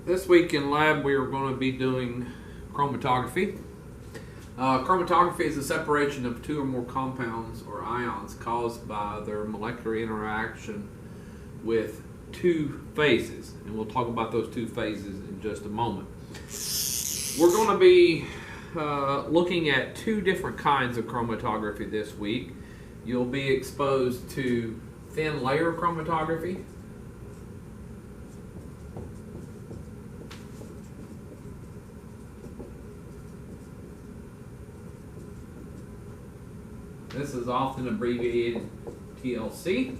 This week in lab we are going to be doing chromatography. Chromatography is the separation of two or more compounds or ions caused by their molecular interaction with two phases, and we'll talk about those two phases in just a moment. We're going to be looking at two different kinds of chromatography this week. You'll be exposed to thin layer chromatography, this is often abbreviated TLC,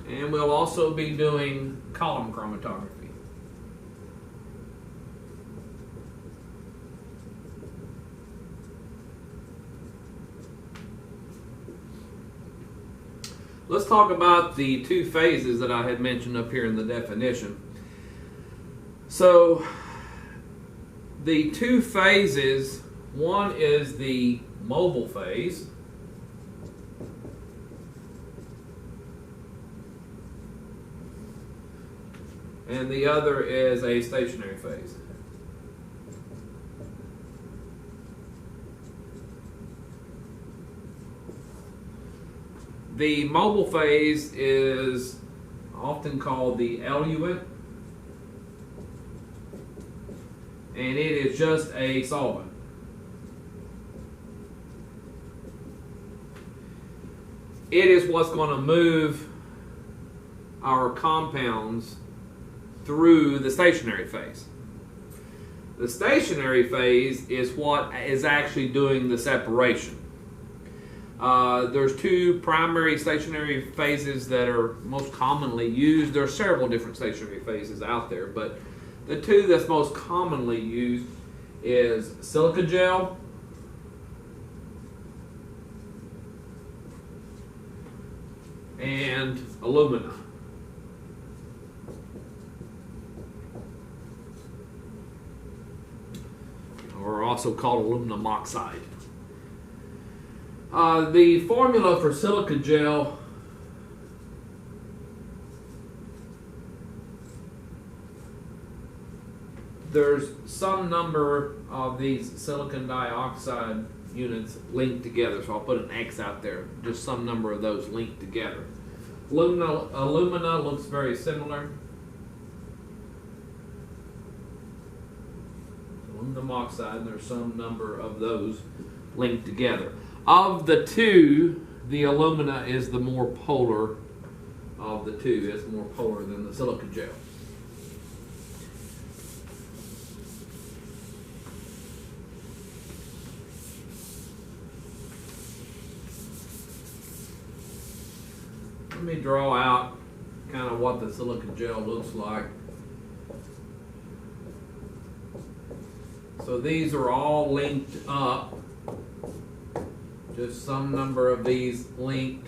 and we'll also be doing column chromatography. Let's talk about the two phases that I had mentioned up here in the definition. So the two phases, one is the mobile phase, and the other is a stationary phase. The mobile phase is often called the elute, and it is just a solvent. It is what's going to move our compounds through the stationary phase. The stationary phase is what is actually doing the separation. There's two primary stationary phases that are most commonly used. There are several different stationary phases out there, but the two that's most commonly used is silica gel and alumina. Or also called aluminum oxide. The formula for silica gel there's some number of these silicon dioxide units linked together, so I'll put an X out there, just some number of those linked together. Alumina looks very similar. Aluminum oxide, there's some number of those linked together. Of the two, the alumina is the more polar of the two. It's more polar than the silica gel. Let me draw out kind of what the silica gel looks like. So these are all linked up. Just some number of these linked.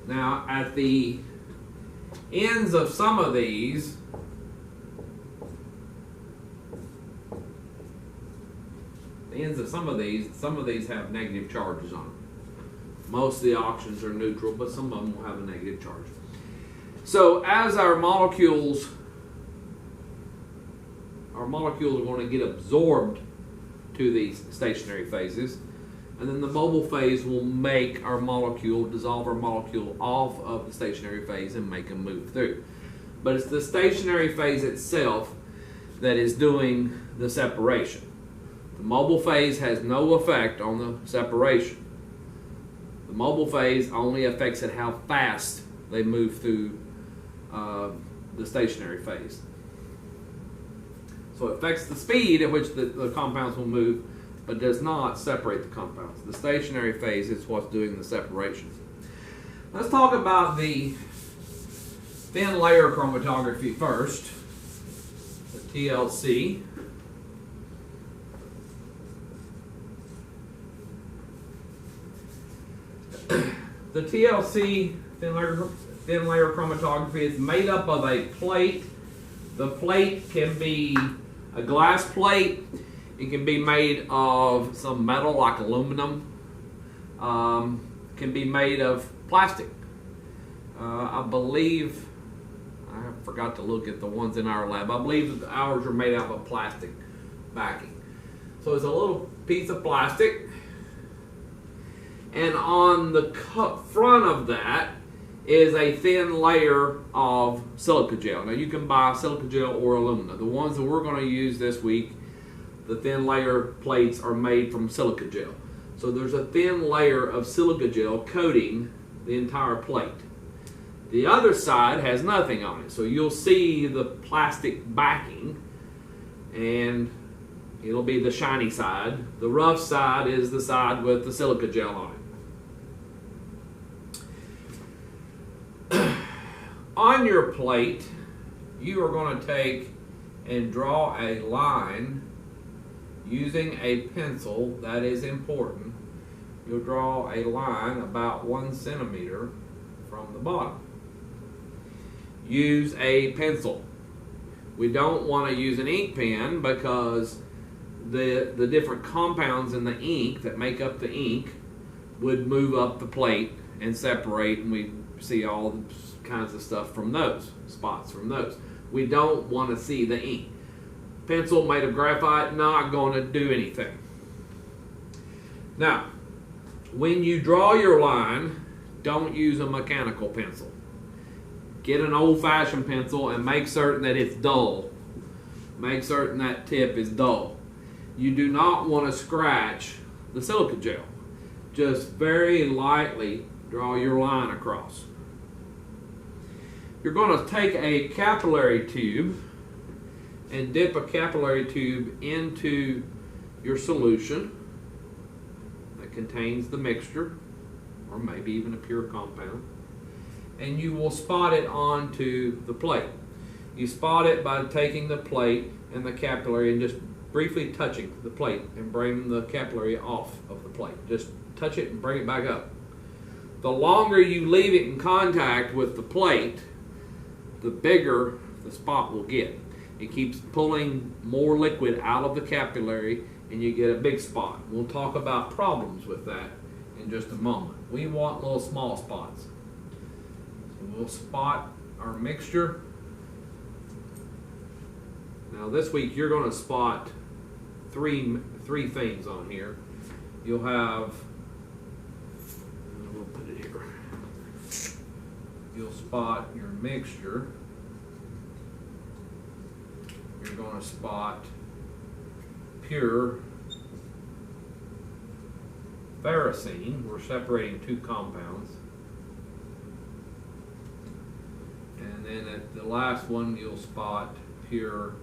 Now at the ends of some of these, some of these have negative charges on them. Most of the oxygens are neutral, but some of them will have a negative charge. So as our molecules are going to get absorbed to these stationary phases, and then the mobile phase will make our molecule, dissolve our molecule off of the stationary phase and make them move through. But it's the stationary phase itself that is doing the separation. The mobile phase has no effect on the separation. The mobile phase only affects it how fast they move through the stationary phase. So it affects the speed at which the compounds will move, but does not separate the compounds. The stationary phase is what's doing the separation. Let's talk about the thin layer chromatography first, the TLC. The TLC, thin layer chromatography, is made up of a plate. The plate can be a glass plate. It can be made of some metal like aluminum. Can be made of plastic. I believe, I forgot to look at the ones in our lab. I believe that ours are made out of plastic backing. So it's a little piece of plastic, and on the front of that is a thin layer of silica gel. Now you can buy silica gel or alumina. The ones that we're going to use this week, the thin layer plates are made from silica gel. So there's a thin layer of silica gel coating the entire plate. The other side has nothing on it. So you'll see the plastic backing, and it'll be the shiny side. The rough side is the side with the silica gel on it. On your plate, you are going to take and draw a line using a pencil. That is important. You'll draw a line about 1 centimeter from the bottom. Use a pencil. We don't want to use an ink pen because the different compounds in the ink that make up the ink would move up the plate and separate, and we see all the kinds of stuff from those, spots from those. We don't want to see the ink. Pencil made of graphite, not going to do anything. Now, when you draw your line, don't use a mechanical pencil. Get an old-fashioned pencil and make certain that it's dull. Make certain that tip is dull. You do not want to scratch the silica gel. Just very lightly draw your line across. You're going to take a capillary tube and dip a capillary tube into your solution that contains the mixture, or maybe even a pure compound, and you will spot it onto the plate. You spot it by taking the plate and the capillary and just briefly touching the plate and bringing the capillary off of the plate. Just touch it and bring it back up. The longer you leave it in contact with the plate, the bigger the spot will get. It keeps pulling more liquid out of the capillary and you get a big spot. We'll talk about problems with that in just a moment. We want little small spots. So we'll spot our mixture. Now this week you're going to spot three things on here. You'll have, we'll put it here. You'll spot your mixture. You're going to spot pure ferrocene. We're separating two compounds. And then at the last one, you'll spot pure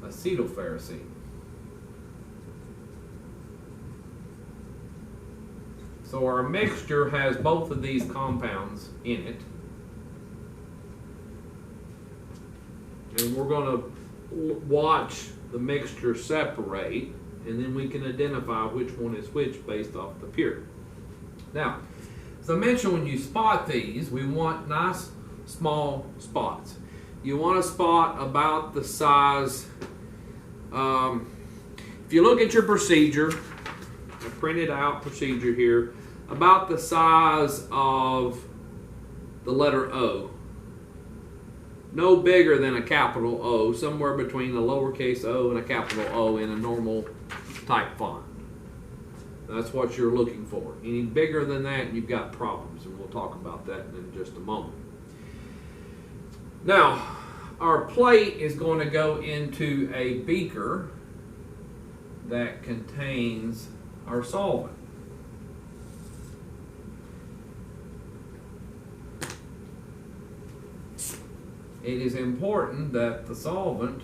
acetylferrocene. So our mixture has both of these compounds in it. And we're going to watch the mixture separate, and then we can identify which one is which based off the pure. Now, as I mentioned, when you spot these, we want nice small spots. You want a spot about the size, if you look at your procedure, a printed out procedure here, about the size of the letter O. No bigger than a capital O, somewhere between a lowercase o and a capital O in a normal type font. That's what you're looking for. Any bigger than that, you've got problems, and we'll talk about that in just a moment. Now, our plate is going to go into a beaker that contains our solvent. It is important that the solvent,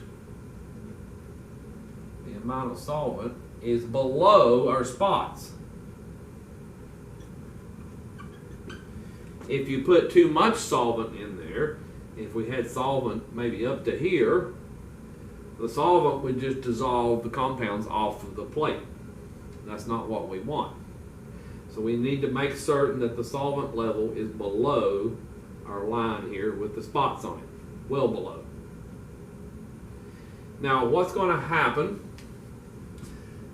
the amount of solvent, is below our spots. If you put too much solvent in there, if we had solvent maybe up to here, the solvent would just dissolve the compounds off of the plate. That's not what we want. So we need to make certain that the solvent level is below our line here with the spots on it. Well below. Now what's going to happen,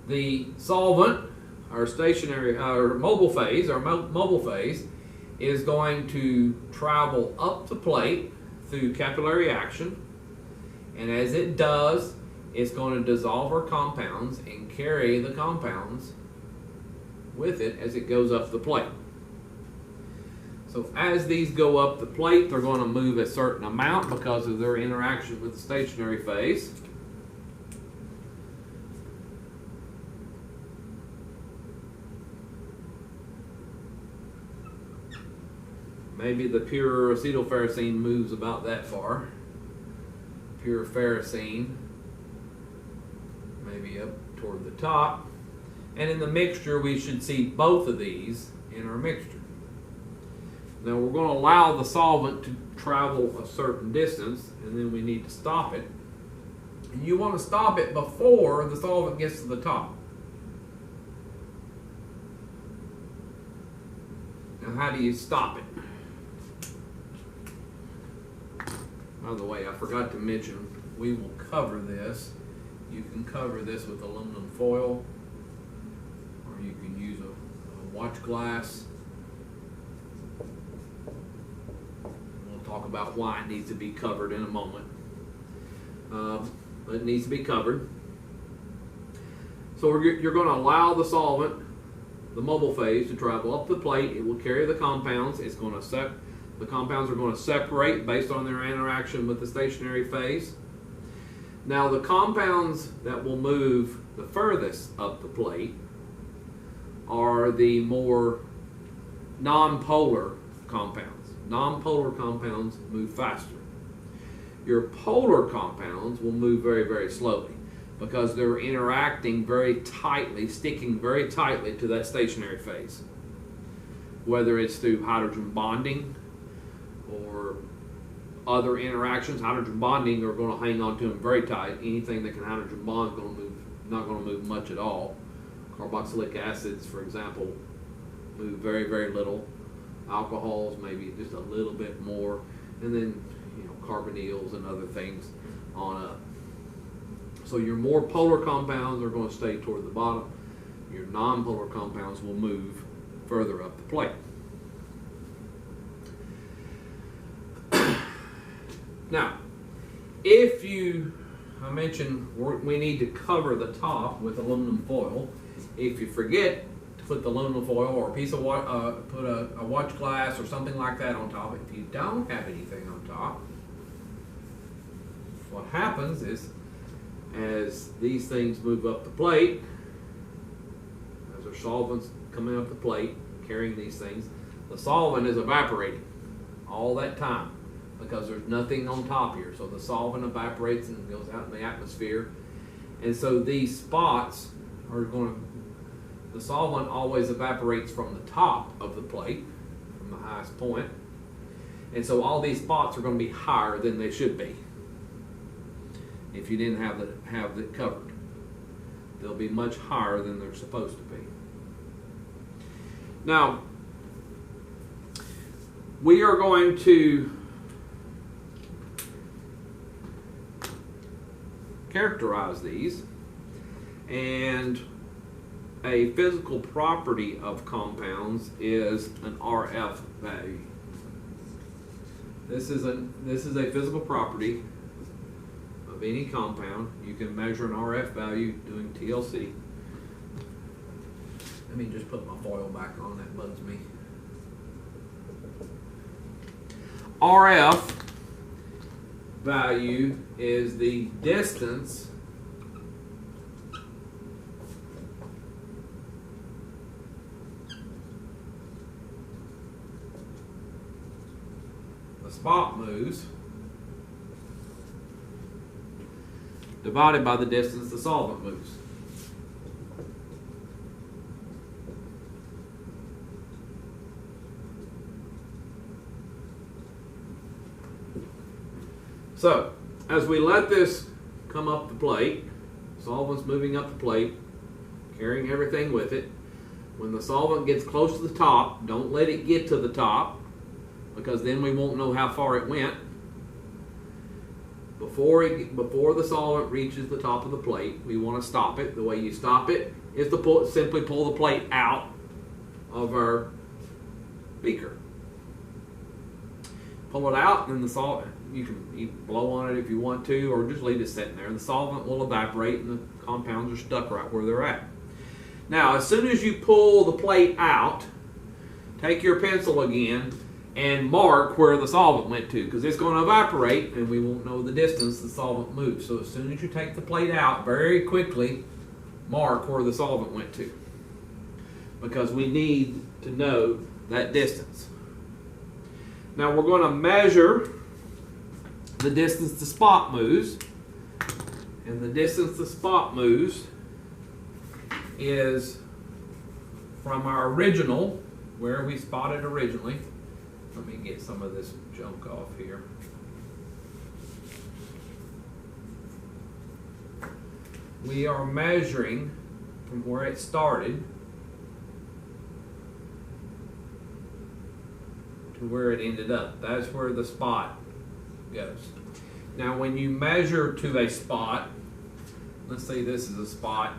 The solvent, our stationary, our mobile phase, is going to travel up the plate through capillary action, and as it does, it's going to dissolve our compounds and carry the compounds with it as it goes up the plate. So as these go up the plate, they're going to move a certain amount because of their interaction with the stationary phase. Maybe the pure acetylferrocene moves about that far. Pure ferrocene, maybe up toward the top. And in the mixture, we should see both of these in our mixture. Now we're going to allow the solvent to travel a certain distance, and then we need to stop it. And you want to stop it before the solvent gets to the top. Now how do you stop it? By the way, I forgot to mention, we will cover this. You can cover this with aluminum foil, or you can use a watch glass. We'll talk about why it needs to be covered in a moment. But it needs to be covered. So you're going to allow the solvent, the mobile phase, to travel up the plate. It will carry the compounds. It's going to the compounds are going to separate based on their interaction with the stationary phase. Now the compounds that will move the furthest up the plate are the more nonpolar compounds. Nonpolar compounds move faster. Your polar compounds will move very, very slowly because they're interacting very tightly, sticking very tightly to that stationary phase. Whether it's through hydrogen bonding or other interactions, hydrogen bonding are going to hang on to them very tight. Anything that can hydrogen bond is going to move, not going to move much at all. Carboxylic acids, for example, move very, very little. Alcohols, maybe just a little bit more, and then carbonyls and other things on up. So your more polar compounds are going to stay toward the bottom. Your non-polar compounds will move further up the plate. Now, I mentioned we need to cover the top with aluminum foil. If you forget to put the aluminum foil or a piece of put a watch glass or something like that on top, if you don't have anything on top, what happens is as these things move up the plate, as our solvents coming up the plate, carrying these things, the solvent is evaporating all that time because there's nothing on top here. So the solvent evaporates and goes out in the atmosphere. And so these spots are the solvent always evaporates from the top of the plate, from the highest point. And so all these spots are going to be higher than they should be if you didn't have it covered. They'll be much higher than they're supposed to be. Now, we are going to characterize these, and a physical property of compounds is an RF value. This is a physical property of any compound. You can measure an RF value doing TLC. Let me just put my foil back on, that bugs me. RF value is the distance the spot moves divided by the distance the solvent moves. So, as we let this come up the plate, solvent's moving up the plate, carrying everything with it. When the solvent gets close to the top, don't let it get to the top, because then we won't know how far it went. before the solvent reaches the top of the plate, we want to stop it. The way you stop it is to simply pull the plate out of our beaker. Pull it out, and then the solvent, you can blow on it if you want to, or just leave it sitting there. The solvent will evaporate, and the compounds are stuck right where they're at. Now, as soon as you pull the plate out, take your pencil again and mark where the solvent went to, because it's going to evaporate and we won't know the distance the solvent moved. So as soon as you take the plate out, very quickly mark where the solvent went to, because we need to know that distance. Now we're going to measure the distance the spot moves, and the distance the spot moves is from our original, where we spotted originally. Let me get some of this junk off here. We are measuring from where it started to where it ended up. That's where the spot goes. Now when you measure to a spot, let's say this is a spot.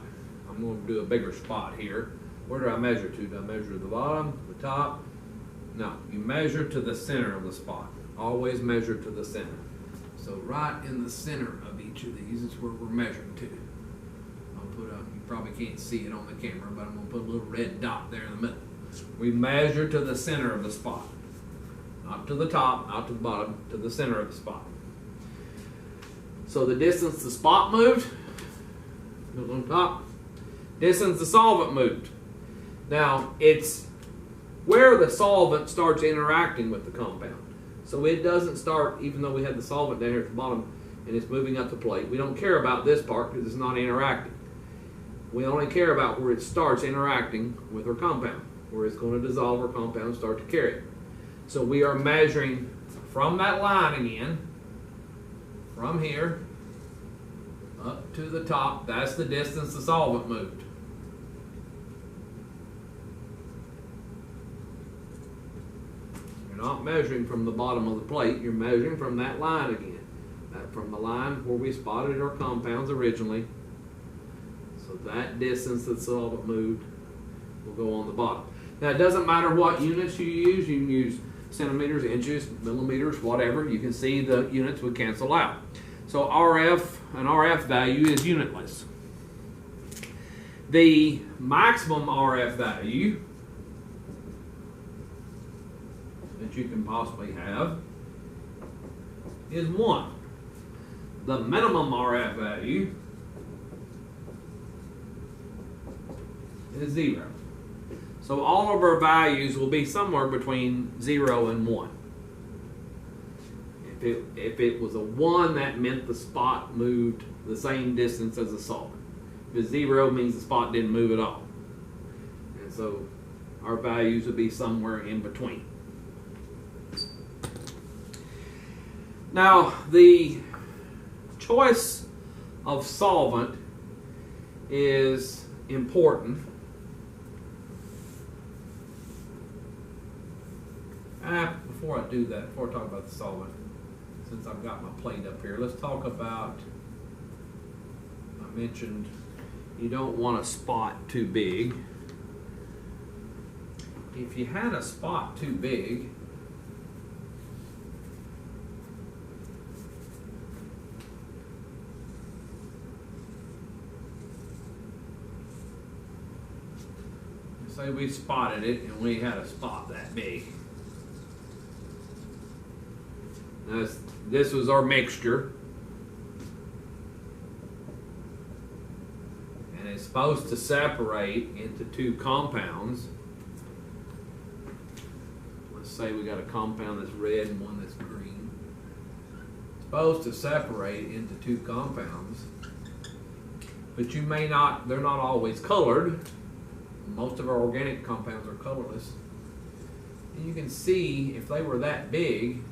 I'm going to do a bigger spot here. Where do I measure to? Do I measure to the bottom, the top? No, you measure to the center of the spot. Always measure to the center. So right in the center of each of these is where we're measuring to. I'll put up, you probably can't see it on the camera, but I'm going to put a little red dot there in the middle. We measure to the center of the spot. Not to the top, not to the bottom, to the center of the spot. So the distance the spot moved, goes on top. Distance the solvent moved. Now, it's where the solvent starts interacting with the compound. So it doesn't start, even though we had the solvent down here at the bottom and it's moving up the plate. We don't care about this part because it's not interacting. We only care about where it starts interacting with our compound, where it's going to dissolve our compound and start to carry it. So we are measuring from that line again, from here up to the top. That's the distance the solvent moved. You're not measuring from the bottom of the plate, you're measuring from that line again. From the line where we spotted our compounds originally. So that distance that the solvent moved will go on the bottom. Now it doesn't matter what units you use. You can use centimeters, inches, millimeters, whatever. You can see the units would cancel out. So an RF value is unitless. The maximum RF value that you can possibly have is 1. The minimum RF value is 0. So all of our values will be somewhere between 0 and 1. If it was a 1, that meant the spot moved the same distance as the solvent. If it's 0, it means the spot didn't move at all. And so our values would be somewhere in between. Now, the choice of solvent is important. Before I do that, before I talk about the solvent, since I've got my plate up here, let's talk about, I mentioned you don't want a spot too big. If you had a spot too big, say we spotted it and we had a spot that big. Now this was our mixture. And it's supposed to separate into 2 compounds. Let's say we got a compound that's red and one that's green. It's supposed to separate into 2 compounds. But you may not, they're not always colored. Most of our organic compounds are colorless. And you can see if they were that big,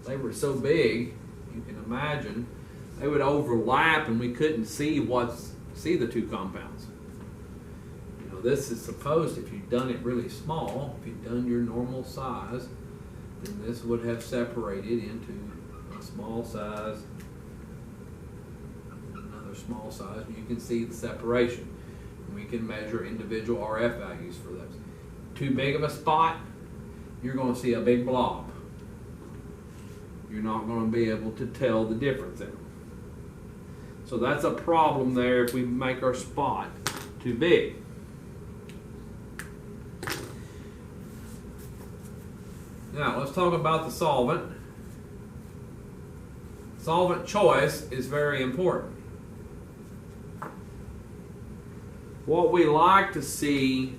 they were so big, you can imagine they would overlap and we couldn't see the 2 compounds. You know, this is supposed, if you've done it really small, if you've done your normal size, then this would have separated into a small size, another small size, and you can see the separation. We can measure individual RF values for those. Too big of a spot, you're going to see a big blob. You're not going to be able to tell the difference in them. So that's a problem there if we make our spot too big. Now let's talk about the solvent. Solvent choice is very important. What we like to see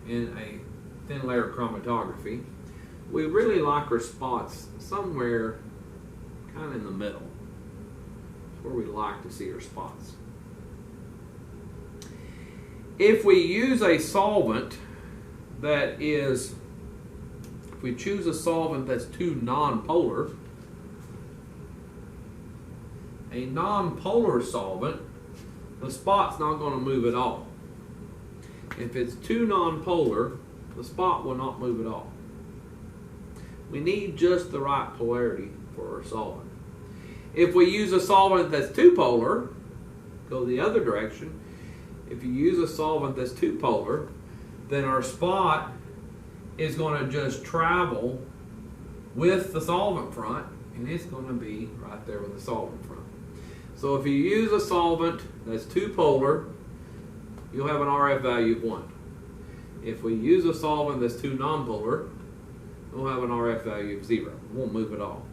in a thin layer chromatography, we really like our spots somewhere kind of in the middle. That's where we like to see our spots. If we use a solvent that is, if we choose a solvent that's too nonpolar, a nonpolar solvent, the spot's not going to move at all. If it's too nonpolar, the spot will not move at all. We need just the right polarity for our solvent. If we use a solvent that's too polar, go the other direction. If you use a solvent that's too polar, then our spot is going to just travel with the solvent front, and it's going to be right there with the solvent front. So if you use a solvent that's too polar, you'll have an RF value of 1. If we use a solvent that's too nonpolar, we'll have an RF value of 0. It won't move at all.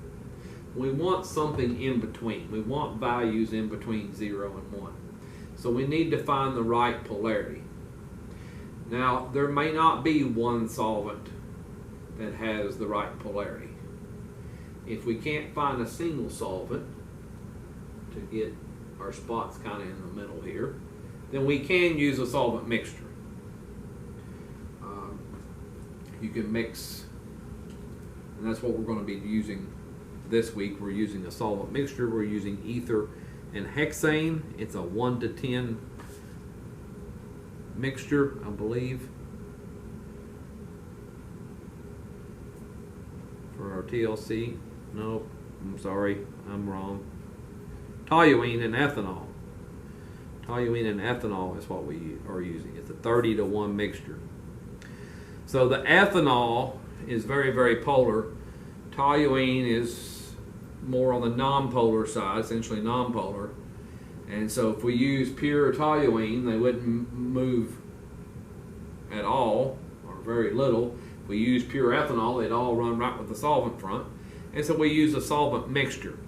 We want something in between. We want values in between 0 and 1. So we need to find the right polarity. Now, there may not be one solvent that has the right polarity. If we can't find a single solvent to get our spots kind of in the middle here, then we can use a solvent mixture. You can mix, and that's what we're going to be using this week. We're using a solvent mixture. We're using ether and hexane. It's a 1 to 10 mixture, I believe, for our TLC. Nope, I'm sorry, I'm wrong. Toluene and ethanol. Toluene and ethanol is what we are using. It's a 30 to 1 mixture. So the ethanol is very, very polar. Toluene is more on the nonpolar side, essentially nonpolar. And so if we use pure toluene, they wouldn't move at all, or very little. If we use pure ethanol, they'd all run right with the solvent front. And so we use a solvent mixture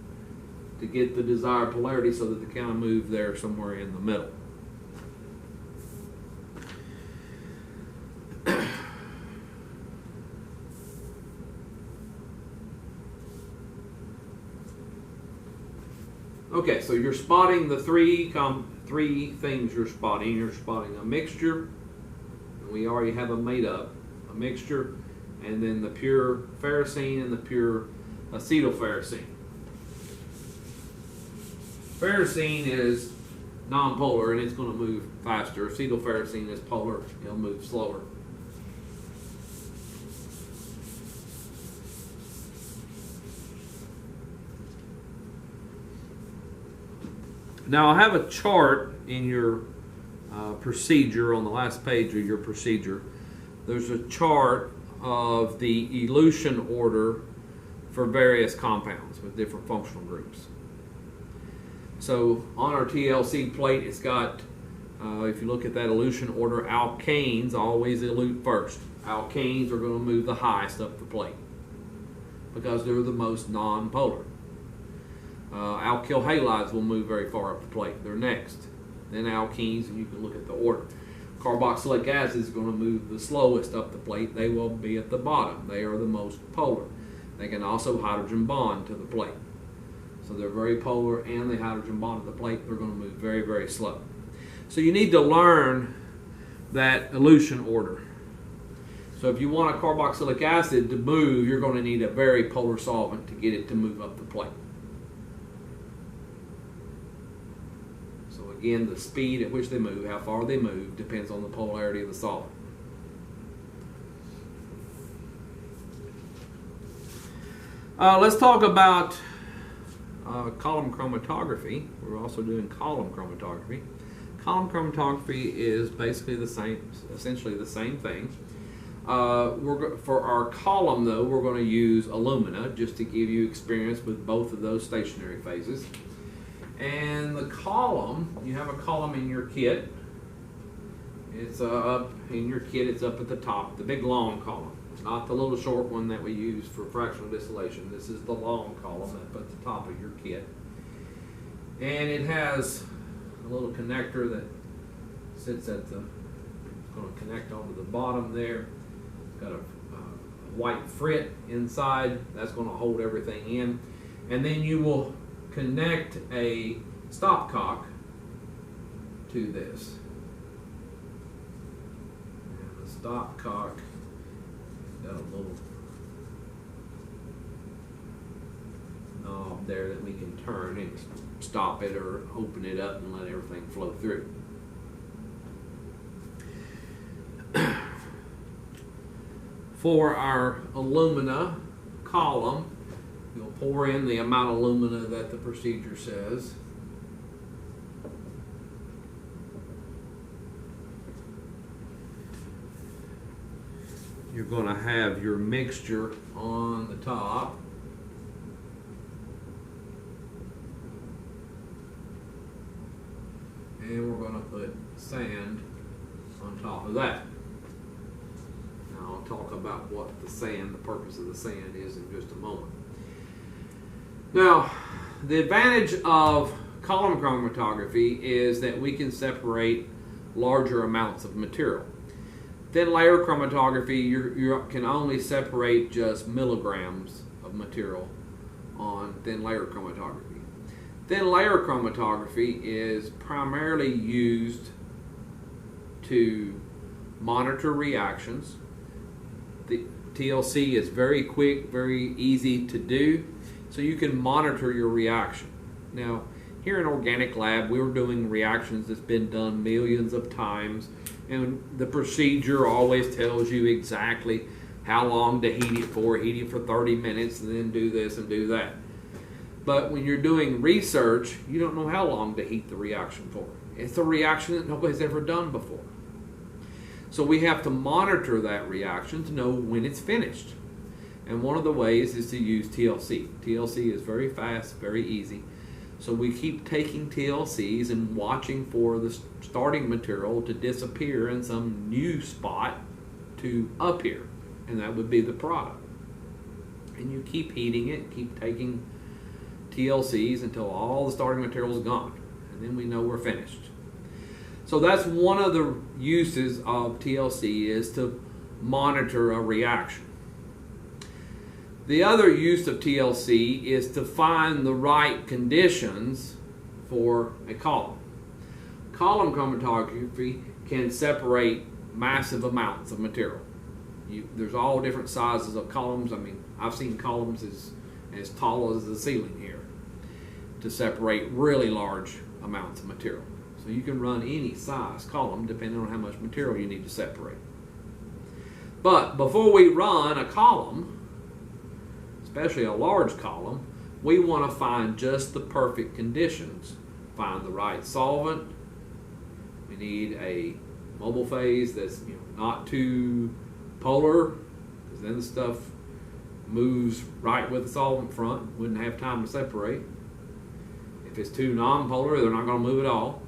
to get the desired polarity so that they kind of move there somewhere in the middle. Okay, so you're spotting the three things you're spotting. You're spotting a mixture, and we already have them made up, a mixture, and then the pure ferrocene and the pure acetylferrocene. Ferrocene is nonpolar and it's going to move faster. Acetylferrocene is polar, it'll move slower. Now I have a chart in your procedure on the last page of your procedure. There's a chart of the elution order for various compounds with different functional groups. So on our TLC plate, it's got, if you look at that elution order, alkanes always elute first. Alkanes are going to move the highest up the plate because they're the most non-polar. Alkyl halides will move very far up the plate. They're next. Then alkenes, and you can look at the order. Carboxylic acid is going to move the slowest up the plate. They will be at the bottom. They are the most polar. They can also hydrogen bond to the plate. So they're very polar and they hydrogen bond to the plate. They're going to move very, very slow. So you need to learn that elution order. So if you want a carboxylic acid to move, you're going to need a very polar solvent to get it to move up the plate. So again, the speed at which they move, how far they move, depends on the polarity of the solvent. Let's talk about column chromatography. We're also doing column chromatography. Column chromatography is basically the same, essentially the same thing. For our column, though, we're going to use alumina just to give you experience with both of those stationary phases. And the column, you have a column in your kit. It's up in your kit. It's up at the top, the big long column, not the little short one that we use for fractional distillation. This is the long column up at the top of your kit, and it has a little connector that sits at the. It's going to connect onto the bottom there. It's got a white frit inside that's going to hold everything in, and then you will connect a stopcock to this. And the stopcock got a little knob there that we can turn and stop it or open it up and let everything flow through. For our alumina column, you'll pour in the amount of alumina that the procedure says. You're going to have your mixture on the top. And we're going to put sand on top of that. Now I'll talk about what the purpose of the sand is in just a moment. Now, the advantage of column chromatography is that we can separate larger amounts of material. Thin layer chromatography, you can only separate just milligrams of material on thin layer chromatography. Thin layer chromatography is primarily used to monitor reactions. The TLC is very quick, very easy to do, so you can monitor your reaction. Now, here in Organic Lab, we're doing reactions that's been done millions of times, and the procedure always tells you exactly how long to heat it for. Heat it for 30 minutes and then do this and do that. But when you're doing research, you don't know how long to heat the reaction for. It's a reaction that nobody's ever done before. So we have to monitor that reaction to know when it's finished. And one of the ways is to use TLC. TLC is very fast, very easy. So we keep taking TLCs and watching for the starting material to disappear in some new spot to appear. And that would be the product. And you keep heating it, keep taking TLCs until all the starting material is gone. And then we know we're finished. So that's one of the uses of TLC, is to monitor a reaction. The other use of TLC is to find the right conditions for a column. Column chromatography can separate massive amounts of material. There's all different sizes of columns. I mean, I've seen columns as tall as the ceiling here to separate really large amounts of material. So you can run any size column depending on how much material you need to separate. But before we run a column, especially a large column, we want to find just the perfect conditions. Find the right solvent. We need a mobile phase that's not too polar, because then the stuff moves right with the solvent front. Wouldn't have time to separate. If it's too non-polar, they're not going to move at all.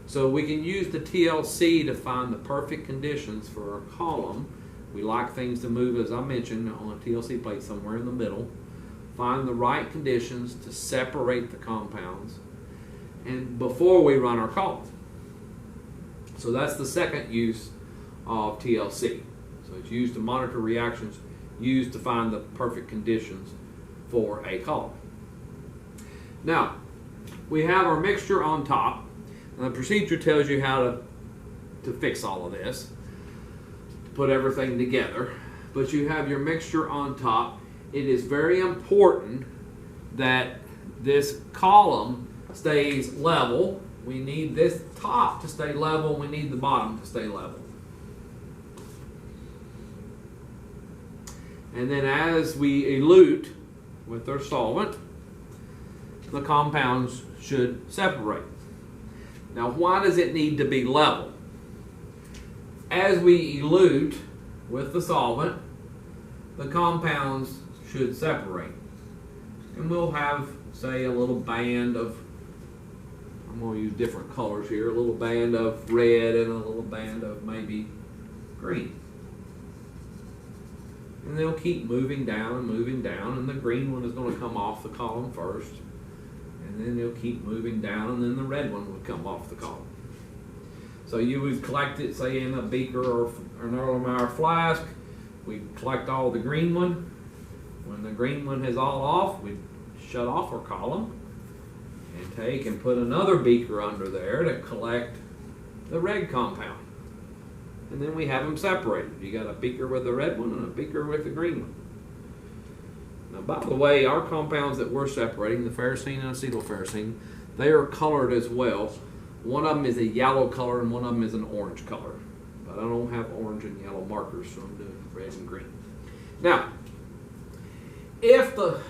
So we can use the TLC to find the perfect conditions for our column. We like things to move, as I mentioned, on a TLC plate somewhere in the middle. Find the right conditions to separate the compounds, and before we run our column. So that's the second use of TLC. So it's used to monitor reactions, used to find the perfect conditions for a column. Now, we have our mixture on top, and the procedure tells you how to fix all of this, put everything together. But you have your mixture on top. It is very important that this column stays level. We need this top to stay level, we need the bottom to stay level. And then as we elute with their solvent, the compounds should separate. Now, why does it need to be level? As we elute with the solvent, the compounds should separate. And we'll have, say, a little band of, I'm going to use different colors here, a little band of red and a little band of maybe green. And they'll keep moving down, and the green one is going to come off the column first. And then they'll keep moving down, and then the red one will come off the column. So you would collect it, say, in a beaker or an Erlenmeyer flask. We collect all the green one. When the green one is all off, we shut off our column and take and put another beaker under there to collect the red compound. And then we have them separated. You got a beaker with the red one and a beaker with the green one. Now, by the way, our compounds that we're separating, the ferrocene and acetylferrocene, they are colored as well. One of them is a yellow color and one of them is an orange color. But I don't have orange and yellow markers, so I'm doing red and green. Now, if the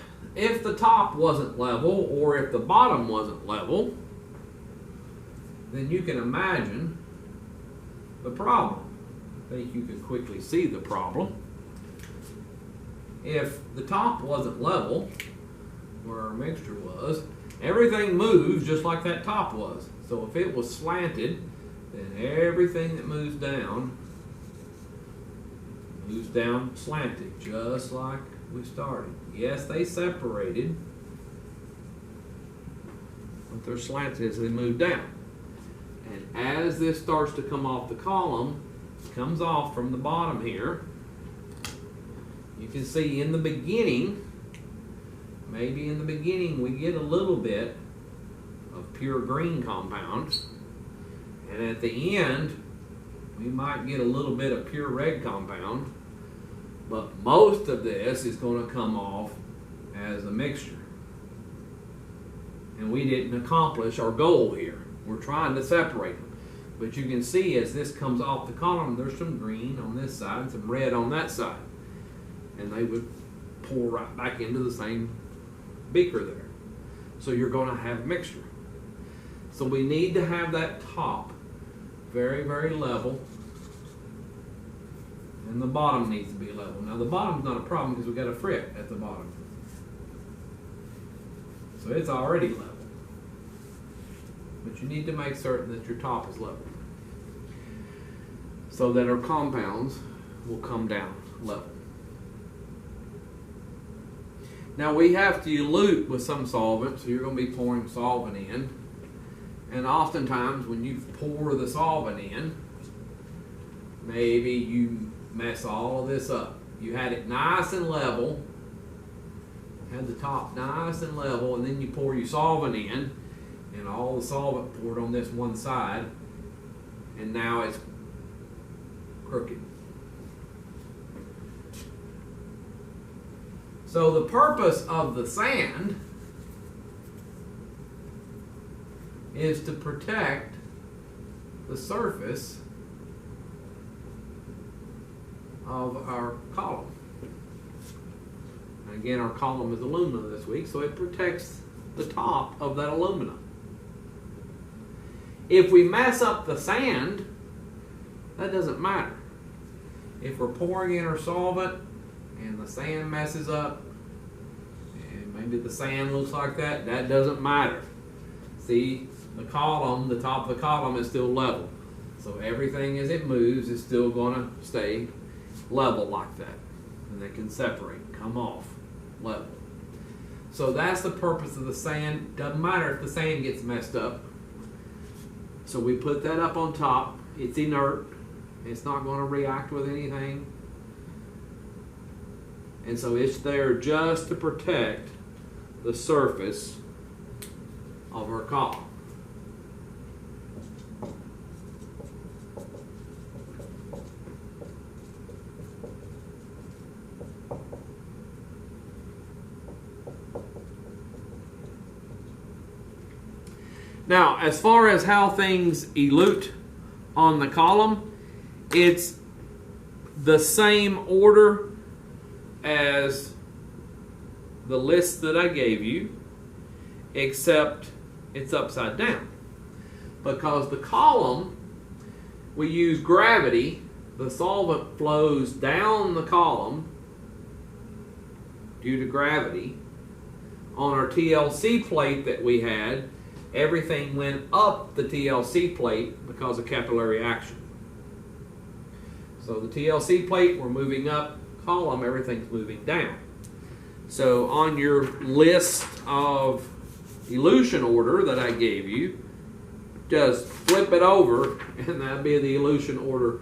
top wasn't level or if the bottom wasn't level, then you can imagine the problem. I think you can quickly see the problem. If the top wasn't level, where our mixture was, everything moves just like that top was. So if it was slanted, then everything that moves down slanted, just like we started. Yes, they separated, but they're slanted as they move down. And as this starts to come off the column, it comes off from the bottom here. You can see in the beginning, maybe in the beginning we get a little bit of pure green compound, and at the end we might get a little bit of pure red compound, but most of this is going to come off as a mixture. And we didn't accomplish our goal here. We're trying to separate them. But you can see as this comes off the column, there's some green on this side and some red on that side. And they would pour right back into the same beaker there. So you're going to have mixture. So we need to have that top very, very level. And the bottom needs to be level. Now the bottom's not a problem because we've got a frit at the bottom. So it's already level. But you need to make certain that your top is level, so that our compounds will come down level. Now we have to elute with some solvent, so you're going to be pouring solvent in. And oftentimes when you pour the solvent in, maybe you mess all of this up. You had it nice and level, had the top nice and level, and then you pour your solvent in, and all the solvent poured on this one side, and now it's crooked. So the purpose of the sand is to protect the surface of our column. And again, our column is aluminum this week, so it protects the top of that aluminum. If we mess up the sand, that doesn't matter. If we're pouring in our solvent and the sand messes up, and maybe the sand looks like that, that doesn't matter. See, the column, the top of the column is still level. So everything as it moves is still going to stay level like that. And they can separate, come off level. So that's the purpose of the sand. Doesn't matter if the sand gets messed up. So we put that up on top. It's inert. It's not going to react with anything. And so it's there just to protect the surface of our column. Now, as far as how things elute on the column, it's the same order as the list that I gave you, except it's upside down. Because the column, we use gravity, the solvent flows down the column due to gravity. On our TLC plate that we had, everything went up the TLC plate because of capillary action. So the TLC plate, we're moving up, column, everything's moving down. So on your list of elution order that I gave you, just flip it over and that'll be the elution order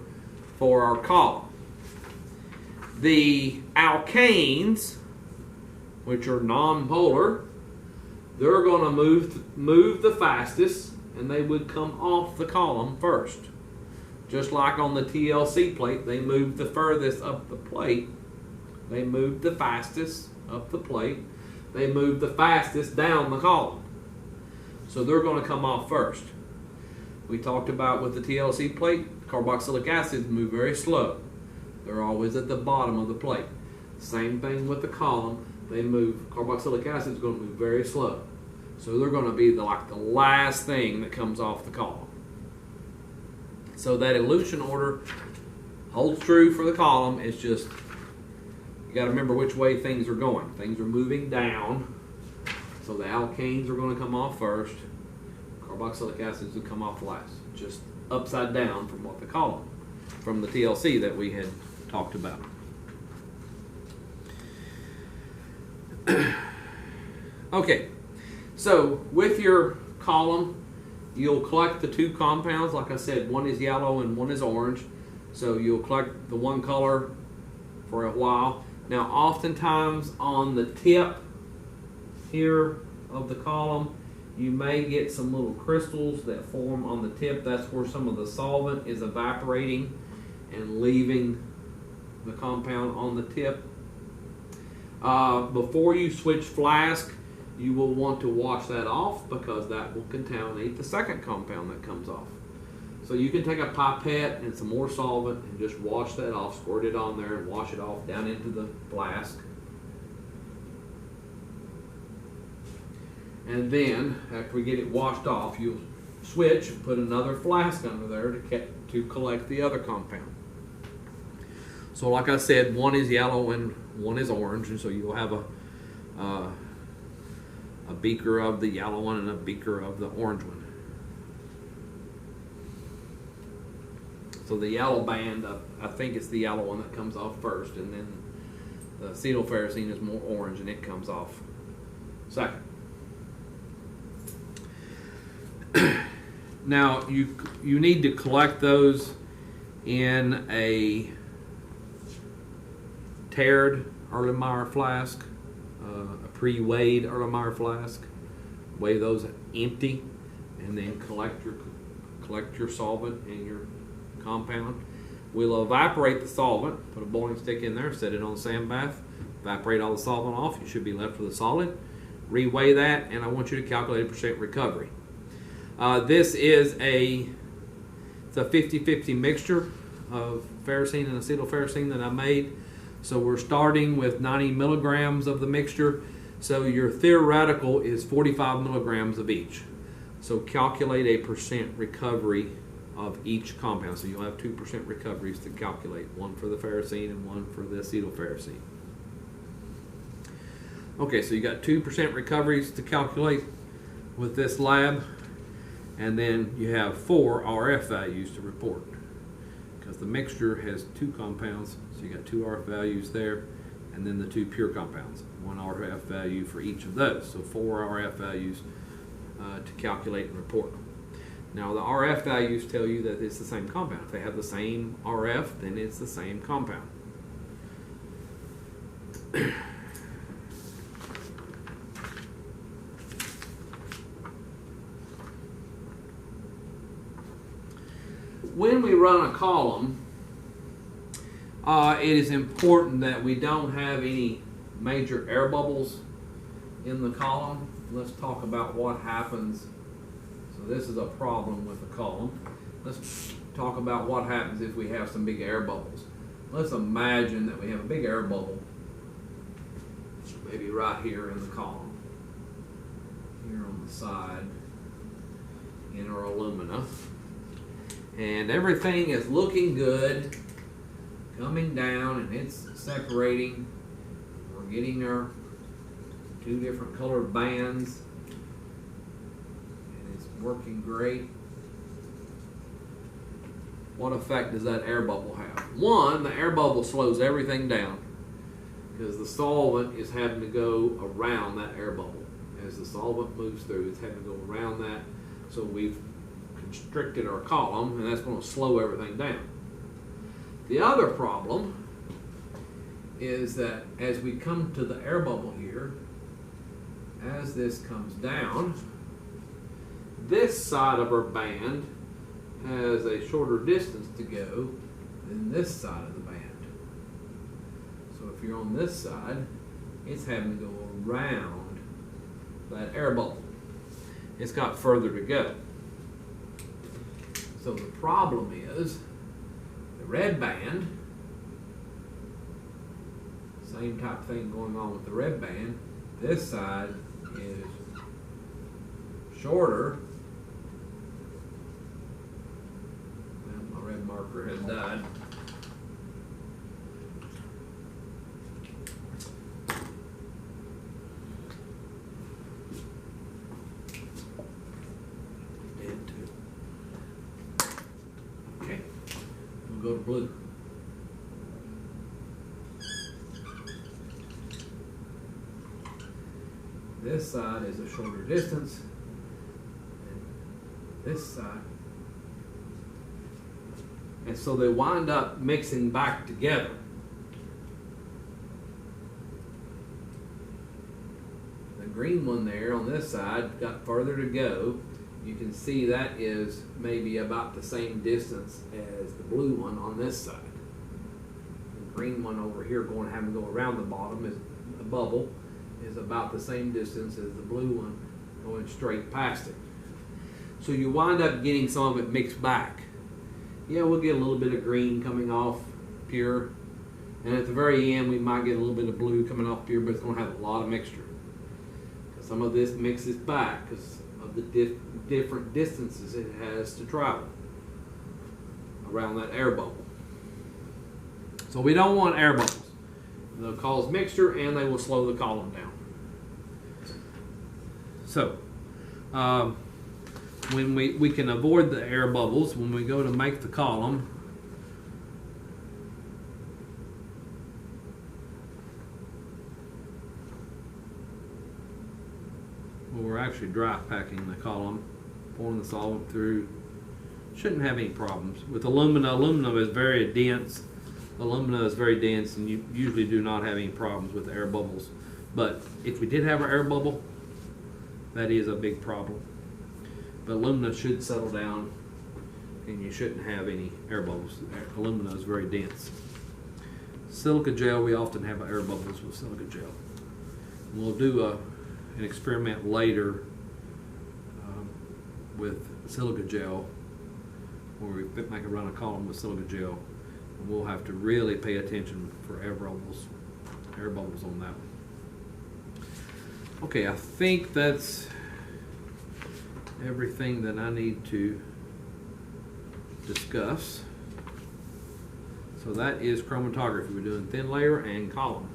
for our column. The alkanes, which are non-polar, they're going to move the fastest, and they would come off the column first. Just like on the TLC plate, they moved the furthest up the plate. They moved the fastest up the plate. They moved the fastest down the column. So they're going to come off first. We talked about with the TLC plate, carboxylic acids move very slow. They're always at the bottom of the plate. Same thing with the column. They move, carboxylic acid is going to move very slow. So they're going to be like the last thing that comes off the column. So that elution order holds true for the column. It's just, you got to remember which way things are going. Things are moving down. So the alkanes are going to come off first. Carboxylic acids will come off last. Just upside down from what the column, from the TLC that we had talked about. Okay, so with your column, you'll collect the two compounds. Like I said, one is yellow and one is orange. So you'll collect the one color for a while. Now, oftentimes on the tip here of the column, you may get some little crystals that form on the tip. That's where some of the solvent is evaporating and leaving the compound on the tip. Before you switch flask, you will want to wash that off because that will contaminate the second compound that comes off. So you can take a pipette and some more solvent and just wash that off, squirt it on there and wash it off down into the flask. And then, after we get it washed off, you'll switch and put another flask under there to collect the other compound. So like I said, one is yellow and one is orange, and so you'll have a beaker of the yellow one and a beaker of the orange one. So the yellow band, I think it's the yellow one that comes off first, and then the acetylferrocene is more orange and it comes off second. Now you need to collect those in a tared Erlenmeyer flask, a pre-weighed Erlenmeyer flask. Weigh those empty, and then collect your solvent and your compound. We'll evaporate the solvent, put a boiling stick in there, set it on a sand bath, evaporate all the solvent off. You should be left with a solid. Reweigh that, and I want you to calculate a percent recovery. This is a 50-50 mixture of ferrocene and acetylferrocene that I made. So we're starting with 90 milligrams of the mixture. So your theoretical is 45 milligrams of each. So calculate a percent recovery of each compound. So you'll have 2% recoveries to calculate, one for the ferrocene and one for the acetylferrocene. Okay, so you got 2% recoveries to calculate with this lab, and then you have 4 RF values to report because the mixture has 2 compounds, so you got 2 RF values there, and then the 2 pure compounds, 1 RF value for each of those, so 4 RF values to calculate and report. Now the RF values tell you that it's the same compound. If they have the same RF, then it's the same compound. When we run a column, it is important that we don't have any major air bubbles in the column. Let's talk about what happens. So this is a problem with the column. Let's talk about what happens if we have some big air bubbles. Let's imagine that we have a big air bubble maybe right here in the column, here on the side in our alumina. And everything is looking good, coming down, and it's separating. We're getting our 2 different colored bands, and it's working great. What effect does that air bubble have? One, the air bubble slows everything down because the solvent is having to go around that air bubble. As the solvent moves through, it's having to go around that. So we've constricted our column, and that's going to slow everything down. The other problem is that as we come to the air bubble here, as this comes down, this side of our band has a shorter distance to go than this side of the band. So if you're on this side, it's having to go around that air bubble. It's got further to go. So the problem is the red band, same type of thing going on with the red band. This side is shorter. Well, my red marker has died. Okay, we'll go to blue. This side is a shorter distance, and this side. And so they wind up mixing back together. The green one there on this side got further to go. You can see that is maybe about the same distance as the blue one on this side. The green one over here going having to go around the bottom is a bubble. Is about the same distance as the blue one going straight past it. So you wind up getting some of it mixed back. Yeah, we'll get a little bit of green coming off pure, and at the very end we might get a little bit of blue coming off pure, but it's going to have a lot of mixture. Some of this mixes back because of the different distances it has to travel around that air bubble. So we don't want air bubbles. They'll cause mixture and they will slow the column down. So, when we can avoid the air bubbles when we go to make the column. Well, we're actually dry packing the column, pouring the solvent through. Shouldn't have any problems. With alumina, alumina is very dense. Alumina is very dense, and you usually do not have any problems with air bubbles. But if we did have an air bubble, that is a big problem. But alumina should settle down, and you shouldn't have any air bubbles. Alumina is very dense. Silica gel, we often have air bubbles with silica gel. We'll do an experiment later with silica gel, where we make a run a column with silica gel. And we'll have to really pay attention for air bubbles on that one. Okay, I think that's everything that I need to discuss. So that is chromatography. We're doing thin layer and column.